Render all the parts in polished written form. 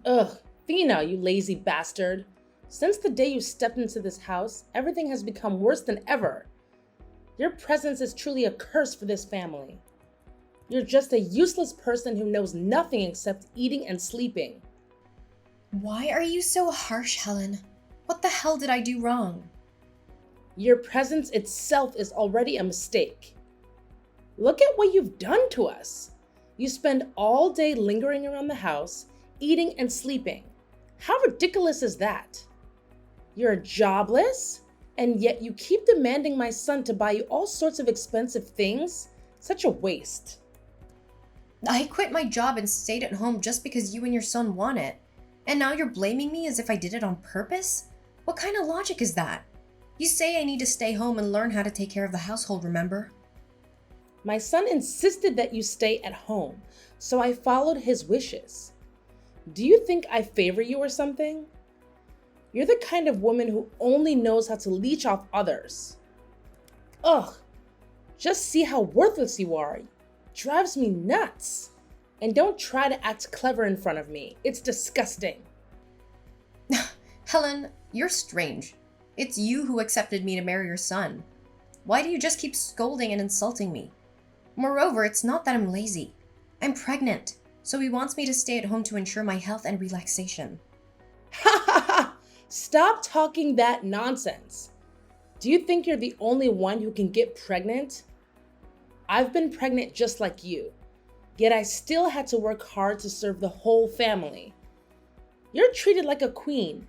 Ugh, Fina, you lazy bastard. Since the day you stepped into this house, everything has become worse than ever. Your presence is truly a curse for this family. You're just a useless person who knows nothing except eating and sleeping. Why are you so harsh, Helen? What the hell did I do wrong? Your presence itself is already a mistake. Look at what you've done to us. You spend all day lingering around the house, eating and sleeping. How ridiculous is that? You're jobless, and yet you keep demanding my son to buy you all sorts of expensive things? Such a waste. I quit my job and stayed at home just because you and your son want it. And now you're blaming me as if I did it on purpose? What kind of logic is that? You say I need to stay home and learn how to take care of the household, remember? My son insisted that you stay at home, so I followed his wishes. Do you think I favor you or something? You're the kind of woman who only knows how to leech off others. Ugh, just see how worthless you are. Drives me nuts. And don't try to act clever in front of me. It's disgusting. Helen, you're strange. It's you who accepted me to marry your son. Why do you just keep scolding and insulting me? Moreover, it's not that I'm lazy. I'm pregnant, so he wants me to stay at home to ensure my health and relaxation. Ha ha ha! Stop talking that nonsense. Do you think you're the only one who can get pregnant? I've been pregnant just like you, yet I still had to work hard to serve the whole family. You're treated like a queen,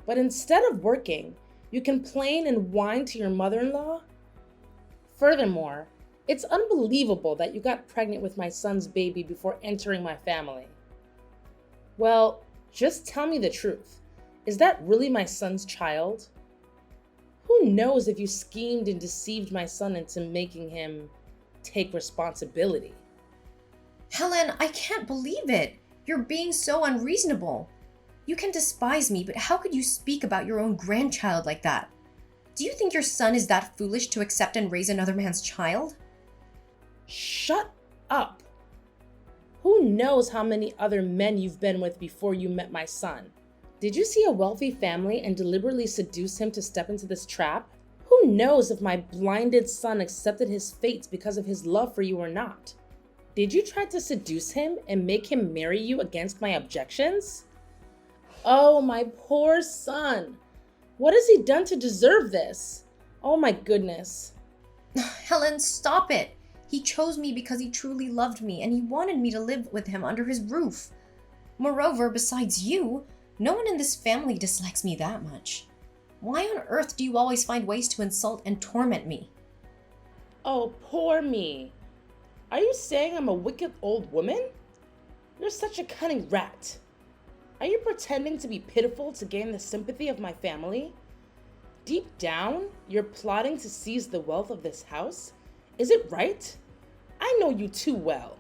but instead of working, you complain and whine to your mother-in-law? Furthermore, it's unbelievable that you got pregnant with my son's baby before entering my family. Well, just tell me the truth. Is that really my son's child? Who knows if you schemed and deceived my son into making him take responsibility? Helen, I can't believe it. You're being so unreasonable. You can despise me, but how could you speak about your own grandchild like that? Do you think your son is that foolish to accept and raise another man's child? Shut up. Who knows how many other men you've been with before you met my son? Did you see a wealthy family and deliberately seduce him to step into this trap? Who knows if my blinded son accepted his fate because of his love for you or not? Did you try to seduce him and make him marry you against my objections? Oh, my poor son. What has he done to deserve this? Oh my goodness. Helen, stop it. He chose me because he truly loved me and he wanted me to live with him under his roof. Moreover, besides you, no one in this family dislikes me that much. Why on earth do you always find ways to insult and torment me? Oh, poor me. Are you saying I'm a wicked old woman? You're such a cunning rat. Are you pretending to be pitiful to gain the sympathy of my family? Deep down, you're plotting to seize the wealth of this house? Is it right? I know you too well.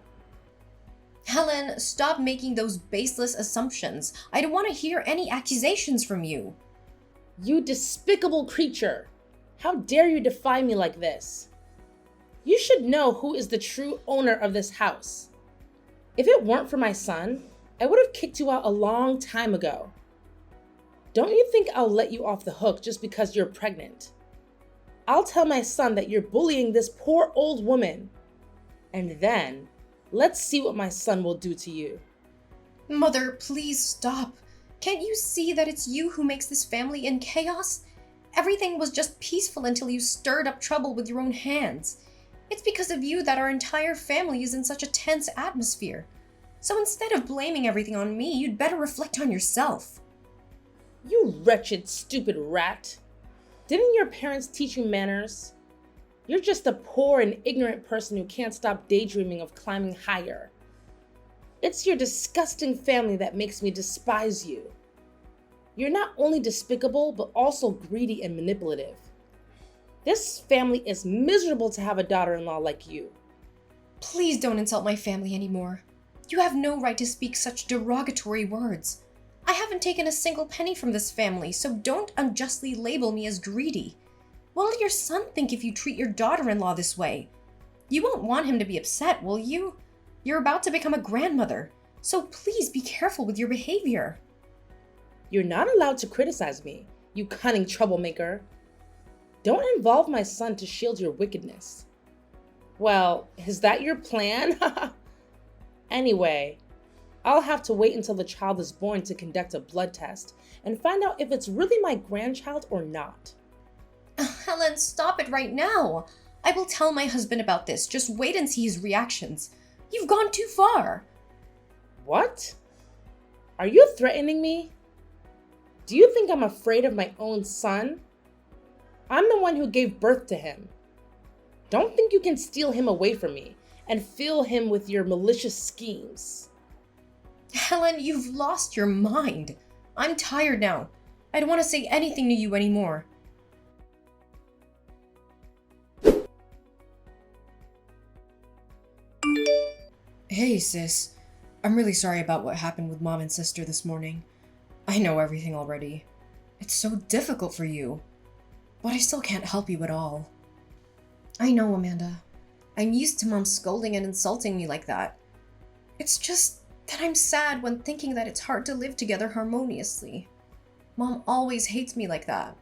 Helen, stop making those baseless assumptions. I don't want to hear any accusations from you. You despicable creature! How dare you defy me like this? You should know who is the true owner of this house. If it weren't for my son, I would have kicked you out a long time ago. Don't you think I'll let you off the hook just because you're pregnant? I'll tell my son that you're bullying this poor old woman. And then, let's see what my son will do to you. Mother, please stop. Can't you see that it's you who makes this family in chaos? Everything was just peaceful until you stirred up trouble with your own hands. It's because of you that our entire family is in such a tense atmosphere. So instead of blaming everything on me, you'd better reflect on yourself. You wretched, stupid rat. Didn't your parents teach you manners? You're just a poor and ignorant person who can't stop daydreaming of climbing higher. It's your disgusting family that makes me despise you. You're not only despicable, but also greedy and manipulative. This family is miserable to have a daughter-in-law like you. Please don't insult my family anymore. You have no right to speak such derogatory words. I haven't taken a single penny from this family, so don't unjustly label me as greedy. What will your son think if you treat your daughter-in-law this way? You won't want him to be upset, will you? You're about to become a grandmother, So please be careful with your behavior. You're not allowed to criticize me, you cunning troublemaker. Don't involve my son to shield your wickedness. Well, is that your plan? Anyway, I'll have to wait until the child is born to conduct a blood test and find out if it's really my grandchild or not. Helen, stop it right now. I will tell my husband about this. Just wait and see his reactions. You've gone too far. What? Are you threatening me? Do you think I'm afraid of my own son? I'm the one who gave birth to him. Don't think you can steal him away from me and fill him with your malicious schemes. Helen, you've lost your mind. I'm tired now. I don't want to say anything to you anymore. Hey, sis. I'm really sorry about what happened with Mom and Sister this morning. I know everything already. It's so difficult for you. But I still can't help you at all. I know, Amanda. I'm used to Mom scolding and insulting me like that. It's just that I'm sad when thinking that it's hard to live together harmoniously. Mom always hates me like that.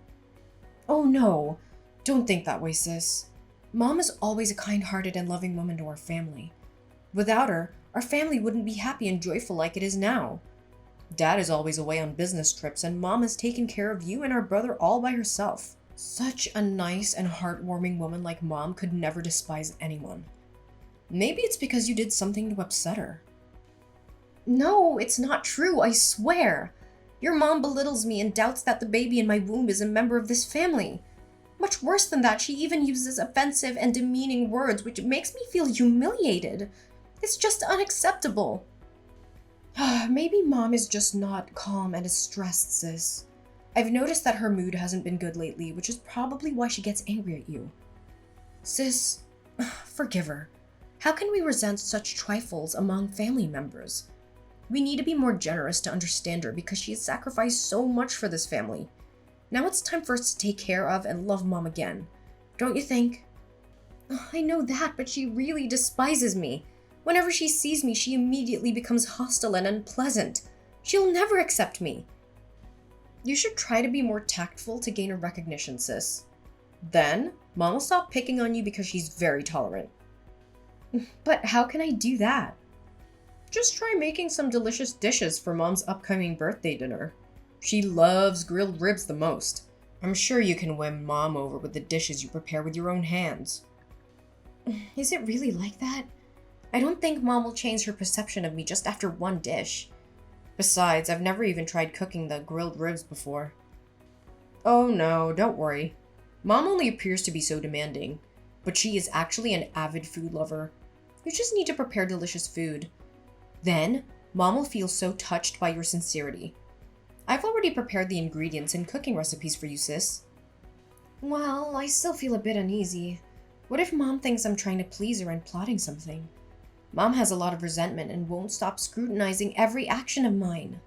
Oh no, don't think that way, sis. Mom is always a kind-hearted and loving woman to our family. Without her, our family wouldn't be happy and joyful like it is now. Dad is always away on business trips and Mom has taken care of you and our brother all by herself. Such a nice and heartwarming woman like Mom could never despise anyone. Maybe it's because you did something to upset her. No, it's not true, I swear. Your mom belittles me and doubts that the baby in my womb is a member of this family. Much worse than that, she even uses offensive and demeaning words, which makes me feel humiliated. It's just unacceptable. Maybe Mom is just not calm and is stressed, sis. I've noticed that her mood hasn't been good lately, which is probably why she gets angry at you. Sis, forgive her. How can we resent such trifles among family members? We need to be more generous to understand her because she has sacrificed so much for this family. Now it's time for us to take care of and love Mom again. Don't you think? I know that, but she really despises me. Whenever she sees me, she immediately becomes hostile and unpleasant. She'll never accept me. You should try to be more tactful to gain her recognition, sis. Then, Mom will stop picking on you because she's very tolerant. But how can I do that? Just try making some delicious dishes for Mom's upcoming birthday dinner. She loves grilled ribs the most. I'm sure you can win Mom over with the dishes you prepare with your own hands. Is it really like that? I don't think Mom will change her perception of me just after one dish. Besides, I've never even tried cooking the grilled ribs before. Oh no, don't worry. Mom only appears to be so demanding, but she is actually an avid food lover. You just need to prepare delicious food. Then, Mom will feel so touched by your sincerity. I've already prepared the ingredients and cooking recipes for you, sis. Well, I still feel a bit uneasy. What if Mom thinks I'm trying to please her and plotting something? Mom has a lot of resentment and won't stop scrutinizing every action of mine.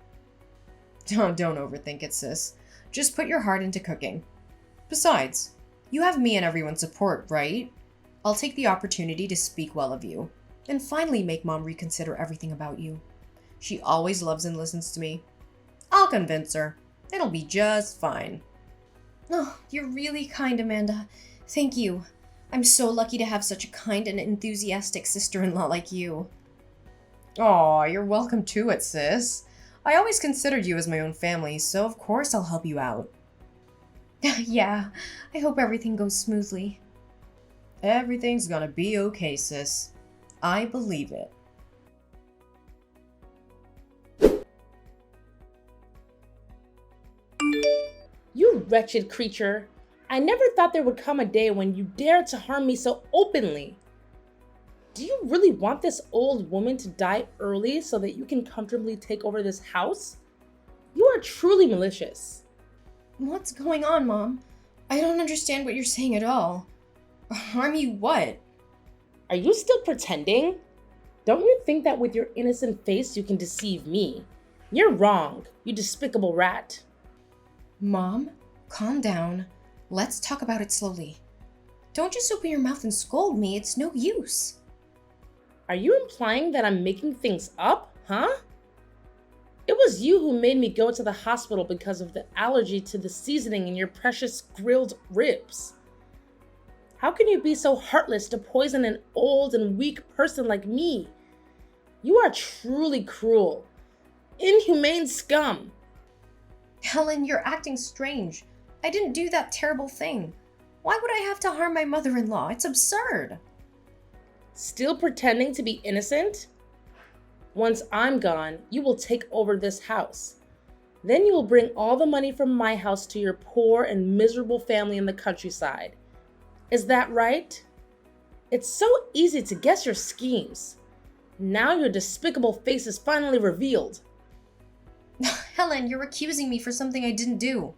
Don't overthink it, sis. Just put your heart into cooking. Besides, you have me and everyone's support, right? I'll take the opportunity to speak well of you, and finally make Mom reconsider everything about you. She always loves and listens to me. I'll convince her. It'll be just fine. Oh, you're really kind, Amanda. Thank you. I'm so lucky to have such a kind and enthusiastic sister-in-law like you. Aw, you're welcome to it, sis. I always considered you as my own family, so of course I'll help you out. Yeah, I hope everything goes smoothly. Everything's gonna be okay, sis. I believe it. You wretched creature. I never thought there would come a day when you dared to harm me so openly. Do you really want this old woman to die early so that you can comfortably take over this house? You are truly malicious. What's going on, Mom? I don't understand what you're saying at all. Harm you what? Are you still pretending? Don't you think that with your innocent face you can deceive me? You're wrong, you despicable rat. Mom, calm down. Let's talk about it slowly. Don't just open your mouth and scold me, it's no use. Are you implying that I'm making things up, huh? was you who made me go to the hospital because of the allergy to the seasoning in your precious grilled ribs. How can you be so heartless to poison an old and weak person like me? You are truly cruel. Inhumane scum. Helen, you're acting strange. I didn't do that terrible thing. Why would I have to harm my mother-in-law? It's absurd. Still pretending to be innocent? Once I'm gone, you will take over this house. Then you will bring all the money from my house to your poor and miserable family in the countryside. Is that right? It's so easy to guess your schemes. Now your despicable face is finally revealed. Helen, you're accusing me for something I didn't do.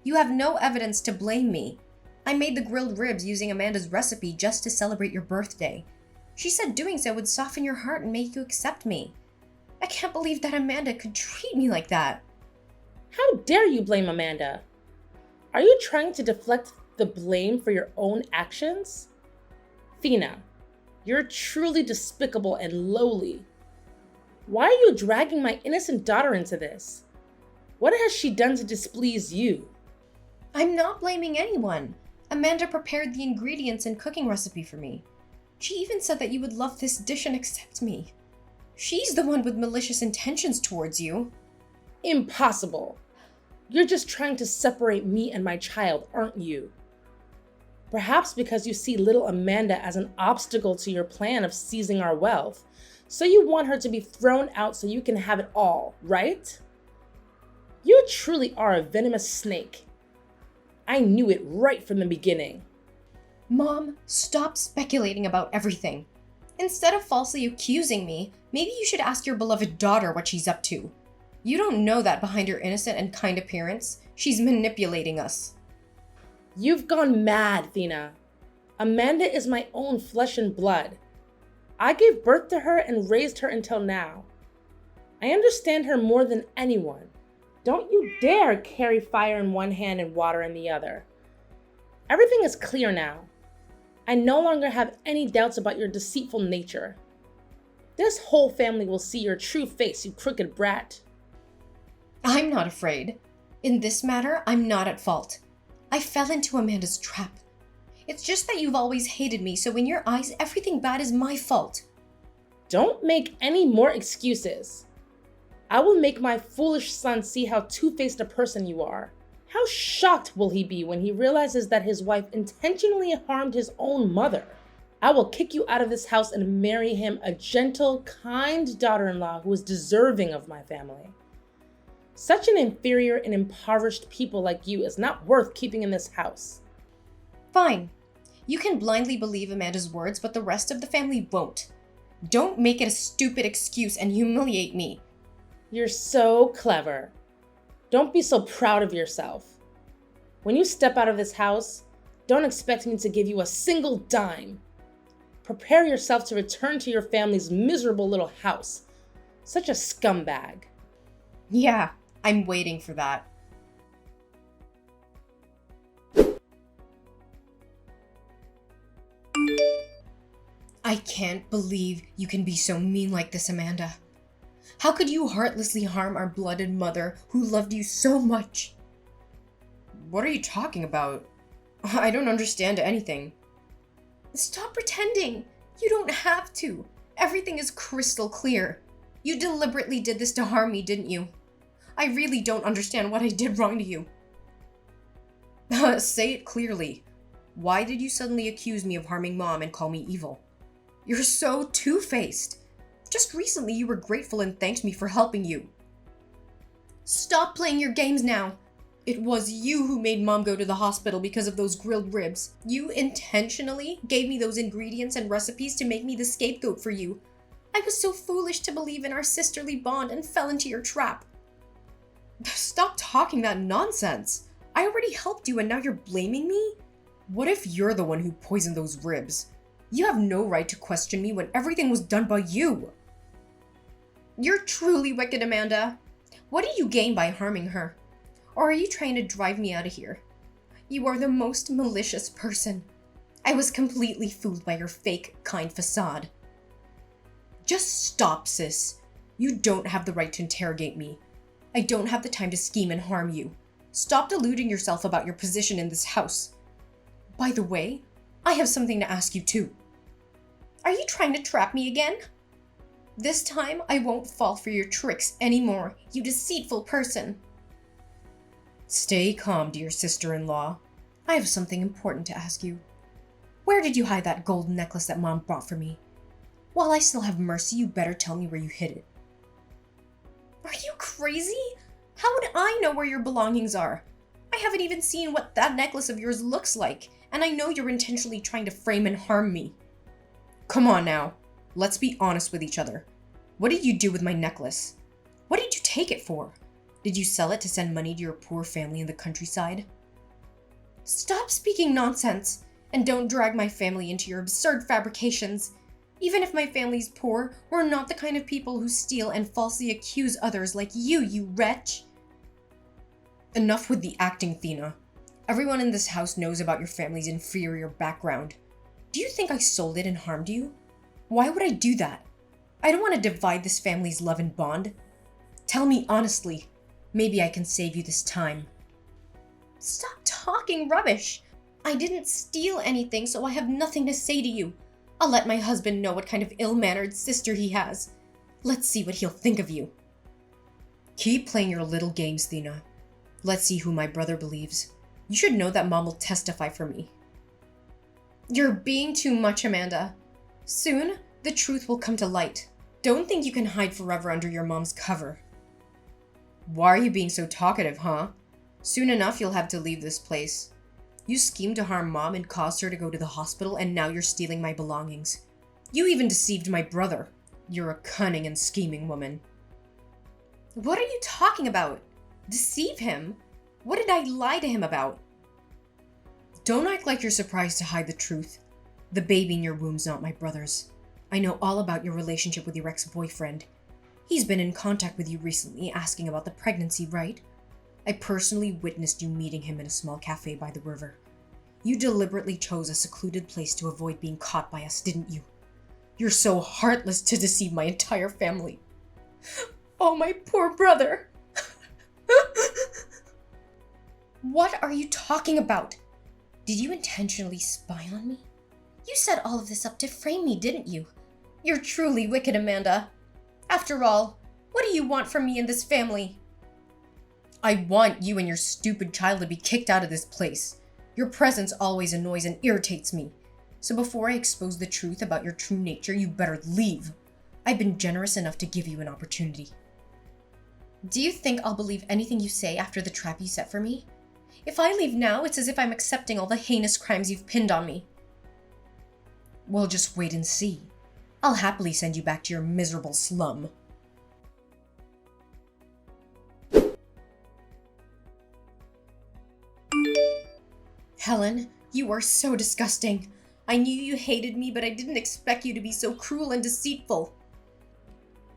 You have no evidence to blame me. I made the grilled ribs using Amanda's recipe just to celebrate your birthday. She said doing so would soften your heart and make you accept me. I can't believe that Amanda could treat me like that. How dare you blame Amanda? Are you trying to deflect the blame for your own actions? Fina, you're truly despicable and lowly. Why are you dragging my innocent daughter into this? What has she done to displease you? I'm not blaming anyone. Amanda prepared the ingredients and cooking recipe for me. She even said that you would love this dish and accept me. She's the one with malicious intentions towards you. Impossible. You're just trying to separate me and my child, aren't you? Perhaps because you see little Amanda as an obstacle to your plan of seizing our wealth, so you want her to be thrown out so you can have it all, right? You truly are a venomous snake. I knew it right from the beginning. Mom, stop speculating about everything. Instead of falsely accusing me, maybe you should ask your beloved daughter what she's up to. You don't know that behind her innocent and kind appearance, she's manipulating us. You've gone mad, Thena. Amanda is my own flesh and blood. I gave birth to her and raised her until now. I understand her more than anyone. Don't you dare carry fire in one hand and water in the other. Everything is clear now. I no longer have any doubts about your deceitful nature. This whole family will see your true face, you crooked brat. I'm not afraid. In this matter, I'm not at fault. I fell into Amanda's trap. It's just that you've always hated me, so in your eyes, everything bad is my fault. Don't make any more excuses. I will make my foolish son see how two-faced a person you are. How shocked will he be when he realizes that his wife intentionally harmed his own mother? I will kick you out of this house and marry him a gentle, kind daughter-in-law who is deserving of my family. Such an inferior and impoverished people like you is not worth keeping in this house. Fine. You can blindly believe Amanda's words, but the rest of the family won't. Don't make it a stupid excuse and humiliate me. You're so clever. Don't be so proud of yourself. When you step out of this house, don't expect me to give you a single dime. Prepare yourself to return to your family's miserable little house. Such a scumbag. Yeah, I'm waiting for that. I can't believe you can be so mean like this, Amanda. How could you heartlessly harm our blooded mother who loved you so much? What are you talking about? I don't understand anything. Stop pretending. You don't have to. Everything is crystal clear. You deliberately did this to harm me, didn't you? I really don't understand what I did wrong to you. Say it clearly. Why did you suddenly accuse me of harming Mom and call me evil? You're so two-faced. Just recently you were grateful and thanked me for helping you. Stop playing your games now. It was you who made Mom go to the hospital because of those grilled ribs. You intentionally gave me those ingredients and recipes to make me the scapegoat for you. I was so foolish to believe in our sisterly bond and fell into your trap. Stop talking that nonsense. I already helped you and now you're blaming me? What if you're the one who poisoned those ribs? You have no right to question me when everything was done by you. You're truly wicked, Amanda. What do you gain by harming her? Or are you trying to drive me out of here? You are the most malicious person. I was completely fooled by your fake, kind facade. Just stop, sis. You don't have the right to interrogate me. I don't have the time to scheme and harm you. Stop deluding yourself about your position in this house. By the way, I have something to ask you too. Are you trying to trap me again? This time, I won't fall for your tricks anymore, you deceitful person. Stay calm, dear sister-in-law. I have something important to ask you. Where did you hide that gold necklace that Mom bought for me? While I still have mercy, you better tell me where you hid it. Are you crazy? How would I know where your belongings are? I haven't even seen what that necklace of yours looks like, and I know you're intentionally trying to frame and harm me. Come on now. Let's be honest with each other. What did you do with my necklace? What did you take it for? Did you sell it to send money to your poor family in the countryside? Stop speaking nonsense, and don't drag my family into your absurd fabrications. Even if my family's poor, we're not the kind of people who steal and falsely accuse others like you wretch. Enough with the acting, Thena. Everyone in this house knows about your family's inferior background. Do you think I sold it and harmed you? Why would I do that? I don't want to divide this family's love and bond. Tell me honestly. Maybe I can save you this time. Stop talking rubbish. I didn't steal anything, so I have nothing to say to you. I'll let my husband know what kind of ill-mannered sister he has. Let's see what he'll think of you. Keep playing your little games, Thena. Let's see who my brother believes. You should know that Mom will testify for me. You're being too much, Amanda. Soon, the truth will come to light. Don't think you can hide forever under your mom's cover. Why are you being so talkative, huh? Soon enough, you'll have to leave this place. You schemed to harm Mom and caused her to go to the hospital, and now you're stealing my belongings. You even deceived my brother. You're a cunning and scheming woman. What are you talking about? Deceive him? What did I lie to him about? Don't act like you're surprised to hide the truth. The baby in your womb's not my brother's. I know all about your relationship with your ex-boyfriend. He's been in contact with you recently, asking about the pregnancy, right? I personally witnessed you meeting him in a small cafe by the river. You deliberately chose a secluded place to avoid being caught by us, didn't you? You're so heartless to deceive my entire family. Oh, my poor brother. What are you talking about? Did you intentionally spy on me? You set all of this up to frame me, didn't you? You're truly wicked, Amanda. After all, what do you want from me and this family? I want you and your stupid child to be kicked out of this place. Your presence always annoys and irritates me. So before I expose the truth about your true nature, you better leave. I've been generous enough to give you an opportunity. Do you think I'll believe anything you say after the trap you set for me? If I leave now, it's as if I'm accepting all the heinous crimes you've pinned on me. Well, just wait and see. I'll happily send you back to your miserable slum. Helen, you are so disgusting. I knew you hated me, but I didn't expect you to be so cruel and deceitful.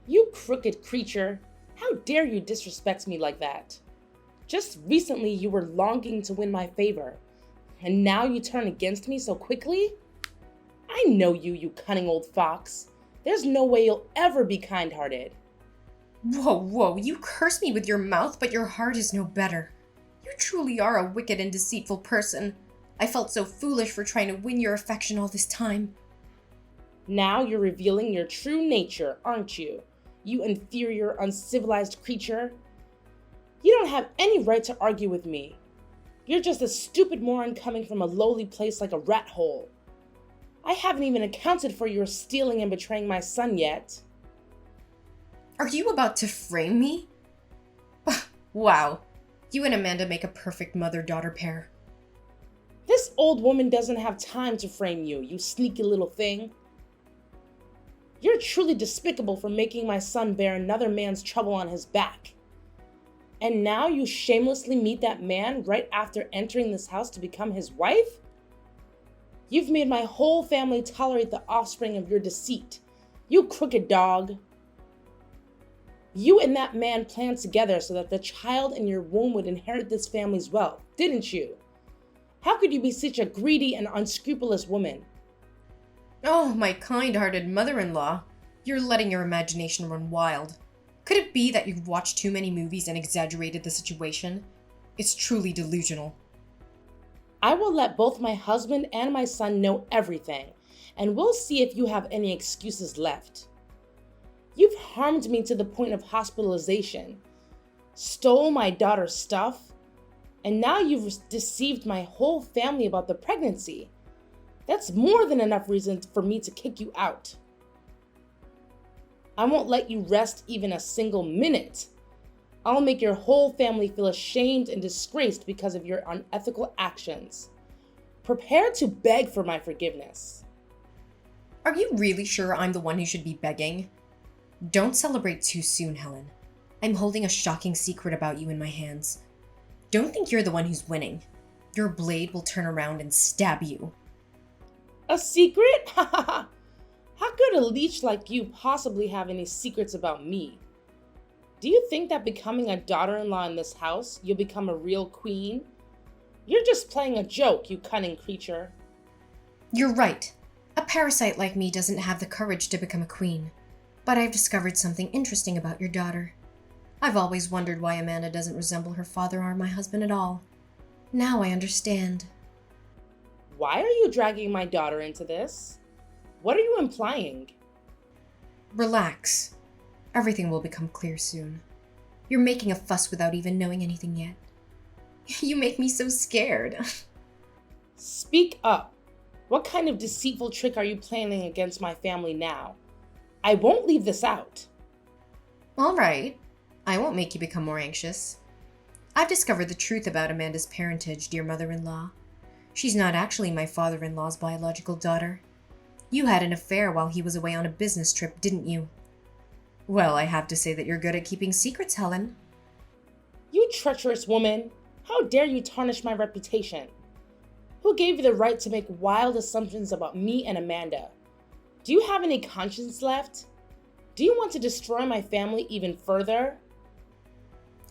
You crooked creature. How dare you disrespect me like that? Just recently you were longing to win my favor, and now you turn against me so quickly? I know you, you cunning old fox. There's no way you'll ever be kind-hearted. Whoa, you curse me with your mouth, but your heart is no better. You truly are a wicked and deceitful person. I felt so foolish for trying to win your affection all this time. Now you're revealing your true nature, aren't you? You inferior, uncivilized creature. You don't have any right to argue with me. You're just a stupid moron coming from a lowly place like a rat hole. I haven't even accounted for your stealing and betraying my son yet. Are you about to frame me? Wow, you and Amanda make a perfect mother-daughter pair. This old woman doesn't have time to frame you, you sneaky little thing. You're truly despicable for making my son bear another man's trouble on his back. And now you shamelessly meet that man right after entering this house to become his wife? You've made my whole family tolerate the offspring of your deceit. You crooked dog. You and that man planned together so that the child in your womb would inherit this family's wealth, didn't you? How could you be such a greedy and unscrupulous woman? Oh, my kind-hearted mother-in-law. You're letting your imagination run wild. Could it be that you've watched too many movies and exaggerated the situation? It's truly delusional. I will let both my husband and my son know everything, and we'll see if you have any excuses left. You've harmed me to the point of hospitalization, stole my daughter's stuff, and now you've deceived my whole family about the pregnancy. That's more than enough reason for me to kick you out. I won't let you rest even a single minute. I'll make your whole family feel ashamed and disgraced because of your unethical actions. Prepare to beg for my forgiveness. Are you really sure I'm the one who should be begging? Don't celebrate too soon, Helen. I'm holding a shocking secret about you in my hands. Don't think you're the one who's winning. Your blade will turn around and stab you. A secret? How could a leech like you possibly have any secrets about me? Do you think that becoming a daughter-in-law in this house, you'll become a real queen? You're just playing a joke, you cunning creature. You're right. A parasite like me doesn't have the courage to become a queen. But I've discovered something interesting about your daughter. I've always wondered why Amanda doesn't resemble her father or my husband at all. Now I understand. Why are you dragging my daughter into this? What are you implying? Relax. Everything will become clear soon. You're making a fuss without even knowing anything yet. You make me so scared. Speak up. What kind of deceitful trick are you planning against my family now? I won't leave this out. All right. I won't make you become more anxious. I've discovered the truth about Amanda's parentage, dear mother-in-law. She's not actually my father-in-law's biological daughter. You had an affair while he was away on a business trip, didn't you? Well, I have to say that you're good at keeping secrets, Helen. You treacherous woman! How dare you tarnish my reputation? Who gave you the right to make wild assumptions about me and Amanda? Do you have any conscience left? Do you want to destroy my family even further?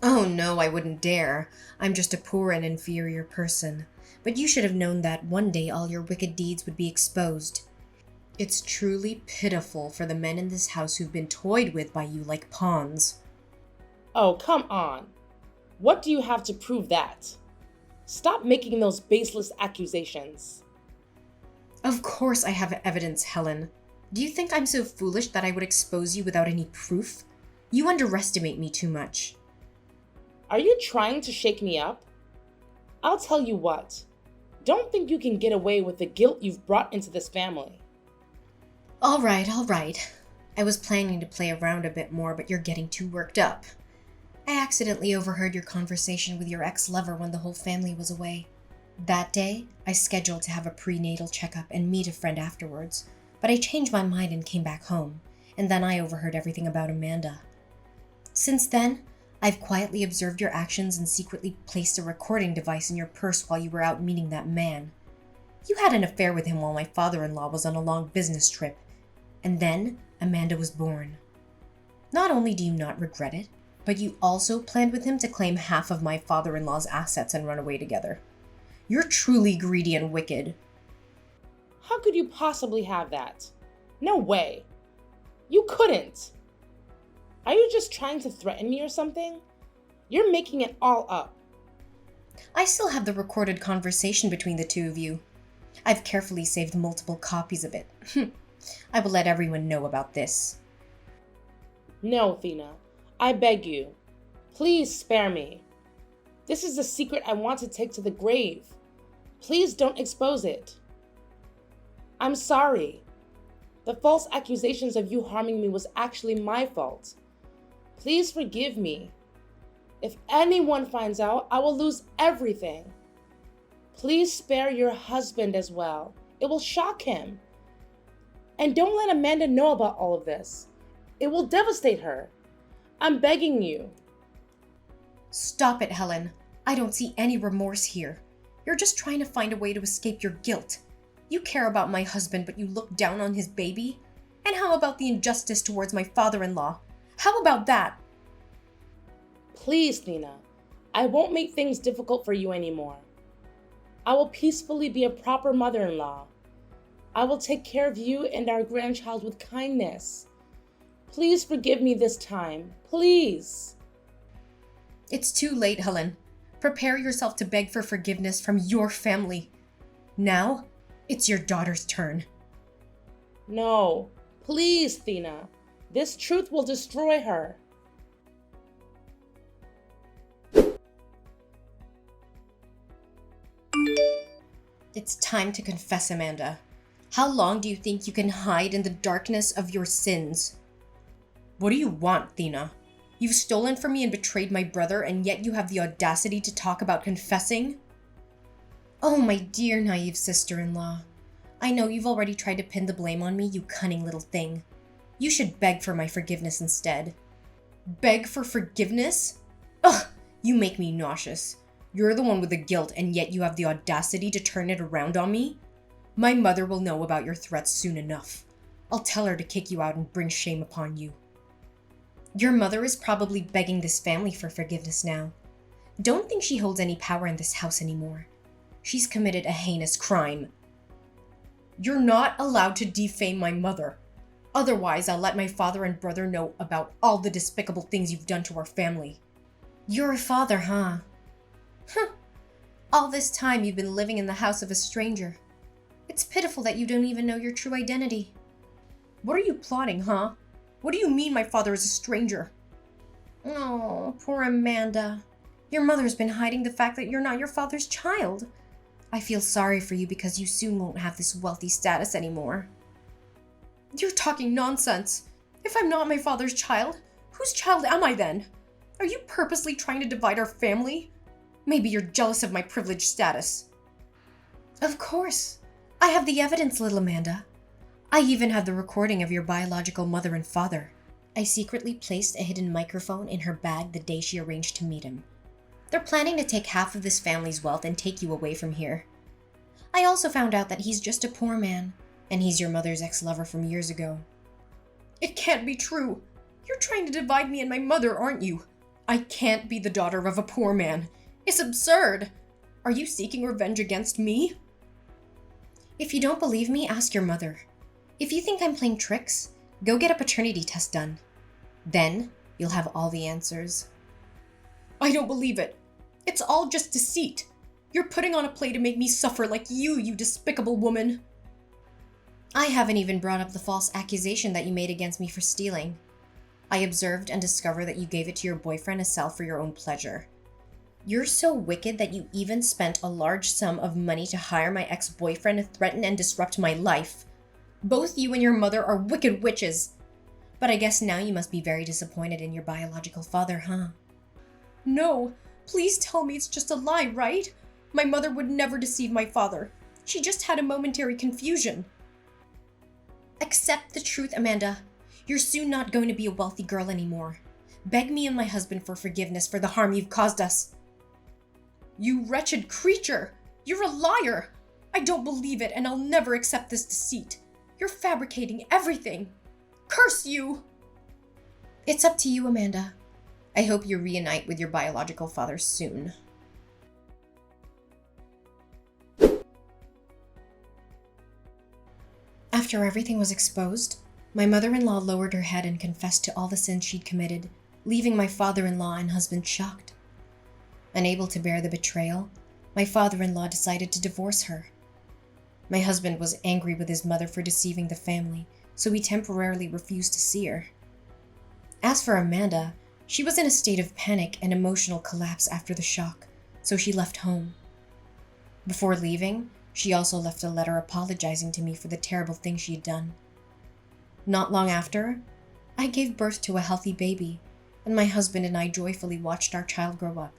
Oh no, I wouldn't dare. I'm just a poor and inferior person. But you should have known that one day all your wicked deeds would be exposed. It's truly pitiful for the men in this house who've been toyed with by you like pawns. Oh, come on. What do you have to prove that? Stop making those baseless accusations. Of course I have evidence, Helen. Do you think I'm so foolish that I would expose you without any proof? You underestimate me too much. Are you trying to shake me up? I'll tell you what. Don't think you can get away with the guilt you've brought into this family. All right. I was planning to play around a bit more, but you're getting too worked up. I accidentally overheard your conversation with your ex-lover when the whole family was away. That day, I scheduled to have a prenatal checkup and meet a friend afterwards, but I changed my mind and came back home, and then I overheard everything about Amanda. Since then, I've quietly observed your actions and secretly placed a recording device in your purse while you were out meeting that man. You had an affair with him while my father-in-law was on a long business trip, and then Amanda was born. Not only do you not regret it, but you also planned with him to claim half of my father-in-law's assets and run away together. You're truly greedy and wicked. How could you possibly have that? No way. You couldn't. Are you just trying to threaten me or something? You're making it all up. I still have the recorded conversation between the two of you. I've carefully saved multiple copies of it. I will let everyone know about this. No, Thena. I beg you. Please spare me. This is a secret I want to take to the grave. Please don't expose it. I'm sorry. The false accusations of you harming me was actually my fault. Please forgive me. If anyone finds out, I will lose everything. Please spare your husband as well. It will shock him. And don't let Amanda know about all of this. It will devastate her. I'm begging you. Stop it, Helen. I don't see any remorse here. You're just trying to find a way to escape your guilt. You care about my husband, but you look down on his baby? And how about the injustice towards my father-in-law? How about that? Please, Thena. I won't make things difficult for you anymore. I will peacefully be a proper mother-in-law. I will take care of you and our grandchild with kindness. Please forgive me this time. Please. It's too late, Helen. Prepare yourself to beg for forgiveness from your family. Now, it's your daughter's turn. No. Please, Thena. This truth will destroy her. It's time to confess, Amanda. How long do you think you can hide in the darkness of your sins? What do you want, Thena? You've stolen from me and betrayed my brother, and yet you have the audacity to talk about confessing? Oh, my dear naive sister-in-law. I know you've already tried to pin the blame on me, you cunning little thing. You should beg for my forgiveness instead. Beg for forgiveness? Ugh, you make me nauseous. You're the one with the guilt, and yet you have the audacity to turn it around on me? My mother will know about your threats soon enough. I'll tell her to kick you out and bring shame upon you. Your mother is probably begging this family for forgiveness now. Don't think she holds any power in this house anymore. She's committed a heinous crime. You're not allowed to defame my mother. Otherwise, I'll let my father and brother know about all the despicable things you've done to our family. You're a father, huh? All this time you've been living in the house of a stranger. It's pitiful that you don't even know your true identity. What are you plotting, huh? What do you mean my father is a stranger? Oh, poor Amanda. Your mother's been hiding the fact that you're not your father's child. I feel sorry for you because you soon won't have this wealthy status anymore. You're talking nonsense. If I'm not my father's child, whose child am I then? Are you purposely trying to divide our family? Maybe you're jealous of my privileged status. Of course. I have the evidence, little Amanda. I even have the recording of your biological mother and father. I secretly placed a hidden microphone in her bag the day she arranged to meet him. They're planning to take half of this family's wealth and take you away from here. I also found out that he's just a poor man, and he's your mother's ex-lover from years ago. It can't be true. You're trying to divide me and my mother, aren't you? I can't be the daughter of a poor man. It's absurd. Are you seeking revenge against me? If you don't believe me, ask your mother. If you think I'm playing tricks, go get a paternity test done. Then, you'll have all the answers. I don't believe it. It's all just deceit. You're putting on a play to make me suffer like you despicable woman. I haven't even brought up the false accusation that you made against me for stealing. I observed and discovered that you gave it to your boyfriend to sell for your own pleasure. You're so wicked that you even spent a large sum of money to hire my ex-boyfriend to threaten and disrupt my life. Both you and your mother are wicked witches. But I guess now you must be very disappointed in your biological father, huh? No, please tell me it's just a lie, right? My mother would never deceive my father. She just had a momentary confusion. Accept the truth, Amanda. You're soon not going to be a wealthy girl anymore. Beg me and my husband for forgiveness for the harm you've caused us. You wretched creature! You're a liar! I don't believe it, and I'll never accept this deceit. You're fabricating everything. Curse you! It's up to you, Amanda. I hope you reunite with your biological father soon. After everything was exposed, my mother-in-law lowered her head and confessed to all the sins she'd committed, leaving my father-in-law and husband shocked. Unable to bear the betrayal, my father-in-law decided to divorce her. My husband was angry with his mother for deceiving the family, so he temporarily refused to see her. As for Amanda, she was in a state of panic and emotional collapse after the shock, so she left home. Before leaving, she also left a letter apologizing to me for the terrible thing she had done. Not long after, I gave birth to a healthy baby, and my husband and I joyfully watched our child grow up.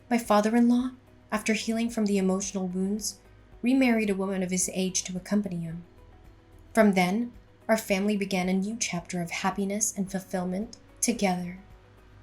My father-in-law, after healing from the emotional wounds, remarried a woman of his age to accompany him. From then, our family began a new chapter of happiness and fulfillment together.